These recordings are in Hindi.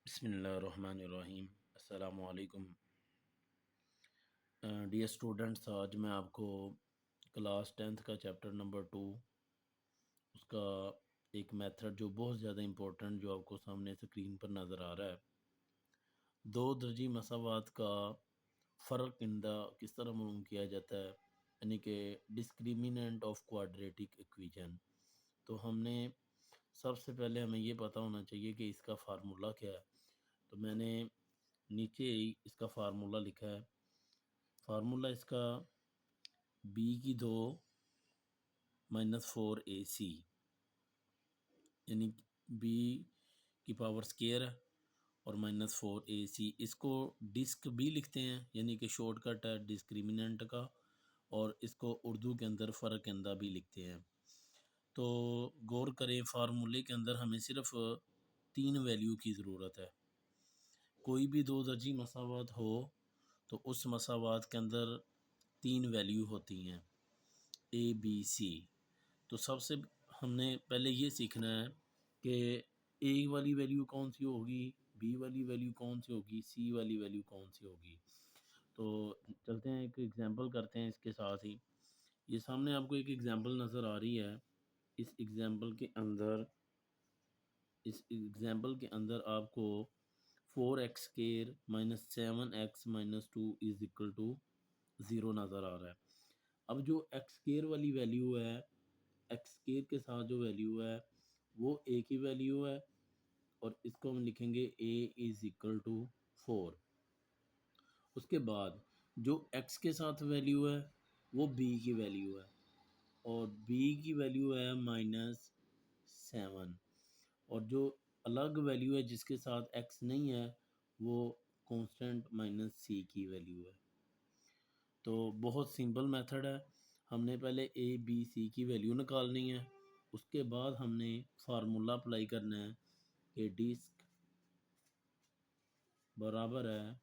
बिस्मिल्लाहिर्रहमानिर्रहीम। अस्सलामुअलैकुम। डियर स्टूडेंट्स, आज मैं आपको क्लास 10th का चैप्टर नंबर 2 उसका एक मेथड जो बहुत ज़्यादा इम्पोर्टेंट जो आपको सामने स्क्रीन पर नज़र आ रहा है, दो दर्जी मसावात का फ़र्क इंदा किस तरह मालूम किया जाता है, यानी कि डिस्क्रिमिनेंट ऑफ क्वाड्रेटिक इक्वेशन। तो हमने सबसे पहले हमें ये पता होना चाहिए कि इसका फार्मूला क्या है। तो मैंने नीचे ही इसका फार्मूला लिखा है। फार्मूला इसका बी की 2 -4ac, यानी बी की पावर स्केयर है और -4ac। इसको डिस्क भी लिखते हैं, यानी कि शॉर्टकट है डिस्क्रिमिनेंट का, और इसको उर्दू के अंदर फ़र्क इंदा भी लिखते हैं। तो गौर करें, फार्मूले के अंदर हमें सिर्फ 3 वैल्यू की ज़रूरत है। कोई भी दो दर्जी मसावात हो तो उस मसावात के अंदर 3 वैल्यू होती हैं, ए बी सी। तो सबसे हमने पहले ये सीखना है कि ए वाली वैल्यू कौन सी होगी, बी वाली वैल्यू कौन सी होगी, सी वाली वैल्यू कौन सी होगी। तो चलते हैं, एक एग्जांपल करते हैं इसके साथ ही। ये सामने आपको एक एग्जांपल नज़र आ रही है। इस एग्जांपल के अंदर आपको 4x square -7x-2 is equal to 0 नज़र आ रहा है। अब जो एक्स स्केयर वाली वैल्यू है, एक्स स्केयर के साथ जो वैल्यू है वो ए की वैल्यू है, और इसको हम लिखेंगे ए इज इक्वल टू 4। उसके बाद जो एक्स के साथ वैल्यू है वो बी की वैल्यू है, और बी की वैल्यू है -7, और जो अलग वैल्यू है जिसके साथ एक्स नहीं है वो कांस्टेंट -c की वैल्यू है। तो बहुत सिंपल मेथड है। हमने पहले ए बी सी की वैल्यू निकालनी है, उसके बाद हमने फार्मूला अप्लाई करना है कि डिस्क बराबर है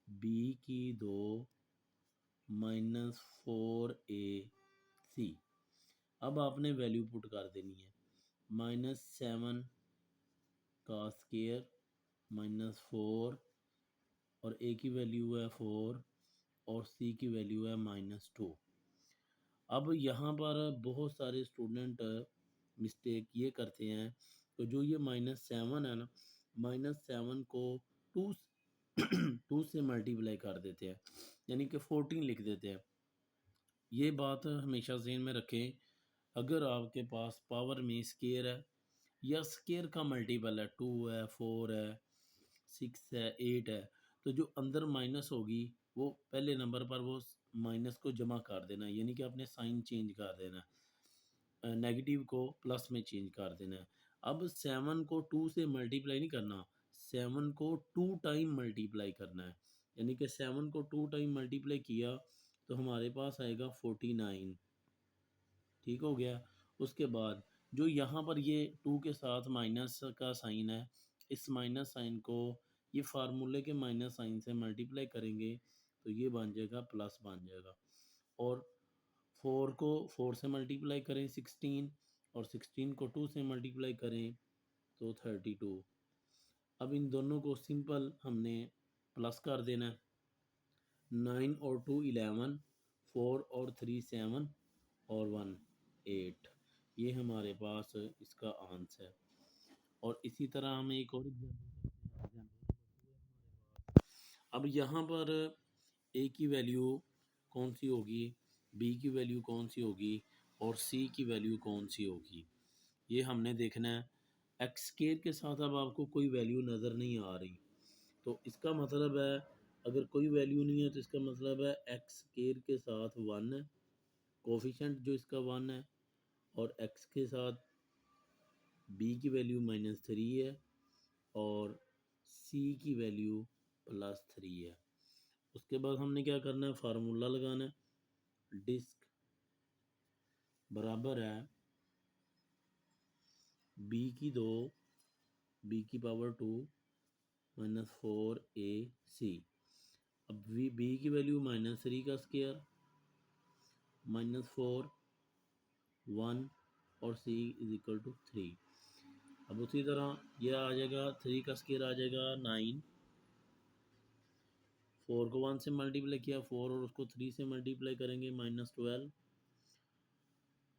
बी की 2 -4ac। अब आपने वैल्यू पुट कर देनी है, -7 का स्केयर -4, और ए की वैल्यू है 4 और सी की वैल्यू है -2। अब यहाँ पर बहुत सारे स्टूडेंट मिस्टेक ये करते हैं, तो जो ये -7 है ना, -7 को 2 2 से मल्टीप्लाई कर देते हैं, यानी कि 14 लिख देते हैं। ये बात हमेशा ज़हन में रखें, अगर आपके पास पावर में स्केयर है या स्केयर का मल्टीपल है, 2 है, 4 है, 6 है, 8 है, तो जो अंदर माइनस होगी वो पहले नंबर पर वो माइनस को जमा कर देना है, यानी कि आपने साइन चेंज कर देना है, नेगेटिव को प्लस में चेंज कर देना है। अब 7 को 2 से मल्टीप्लाई नहीं करना, 7 को 2 टाइम मल्टीप्लाई करना है, यानी कि 7 को 2 टाइम मल्टीप्लाई किया तो हमारे पास आएगा 49। ठीक हो गया। उसके बाद जो यहाँ पर ये 2 के साथ माइनस का साइन है, इस माइनस साइन को ये फार्मूले के माइनस साइन से मल्टीप्लाई करेंगे तो ये बन जाएगा प्लस बन जाएगा। और 4 को 4 से मल्टीप्लाई करें 16, और 16 को 2 से मल्टीप्लाई करें तो 32। अब इन दोनों को सिंपल हमने प्लस कर देना है। 9 और 2 11, 4 और 3 7, और 1 8। ये हमारे पास इसका आंसर है। और इसी तरह हम एक और एग्जाम्पल। अब यहाँ पर ए की वैल्यू कौन सी होगी, बी की वैल्यू कौन सी होगी, और सी की वैल्यू कौन सी होगी, ये हमने देखना है। एक्स स्केयर के साथ अब आपको कोई वैल्यू नज़र नहीं आ रही, तो इसका मतलब है अगर कोई वैल्यू नहीं है तो इसका मतलब है एक्स स्केयर के साथ 1 है, कोफिशेंट जो इसका 1 है, और एक्स के साथ बी की वैल्यू -3 है, और सी की वैल्यू +3 है। उसके बाद हमने क्या करना है, फार्मूला लगाना है। डिस्क बराबर है बी की 2 बी की पावर 2 -4ac। अब बी की वैल्यू -3 का स्केयर -4 1 और c इज इक्वल टू 3। अब उसी तरह ये आ जाएगा 3 का स्केयर आ जाएगा 9, 4 को 1 से मल्टीप्लाई किया 4 और उसको 3 से मल्टीप्लाई करेंगे -12,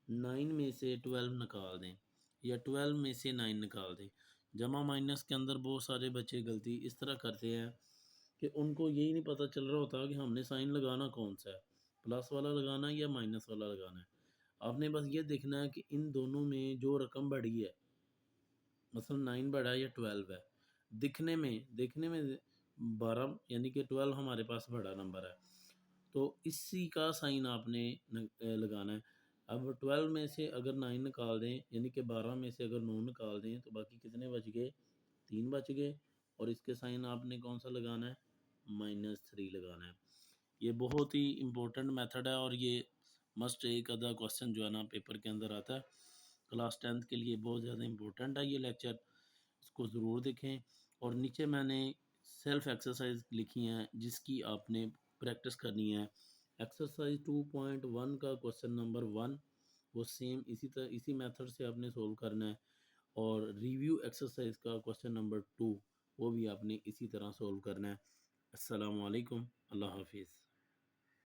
9 में से 12 निकाल दें या 12 में से 9 निकाल दें। जमा माइनस के अंदर बहुत सारे बच्चे गलती इस तरह करते हैं कि उनको यही नहीं पता चल रहा होता कि हमने साइन लगाना कौन सा है, प्लस वाला लगाना है या माइनस वाला लगाना है। आपने बस ये देखना है कि इन दोनों में जो रकम बढ़ी है, मसलन 9 बढ़ा है या 12 है, देखने में 12 यानी कि 12 हमारे पास बड़ा नंबर है, तो इसी का साइन आपने लगाना है। अब 12 में से अगर 9 निकाल दें यानी कि 12 में से अगर 9 निकाल दें तो बाकी कितने बच गए, 3 बच गए, और इसके साइन आपने कौन सा लगाना है, -3 लगाना है। ये बहुत ही इम्पोर्टेंट मेथड है और ये मस्ट एक आधा क्वेश्चन जो है ना पेपर के अंदर आता है। क्लास 10th के लिए बहुत ज़्यादा इम्पोर्टेंट है ये लेक्चर, इसको ज़रूर देखें। और नीचे मैंने सेल्फ एक्सरसाइज लिखी हैं जिसकी आपने प्रैक्टिस करनी है। एक्सरसाइज 2.1 का क्वेश्चन नंबर 1 वो सेम इसी मेथड से आपने सोल्व करना है, और रिव्यू एक्सरसाइज का क्वेश्चन नंबर 2 वो भी आपने इसी तरह सोल्व करना है। अस्सलाम वालेकुम, अल्लाह हाफिज़।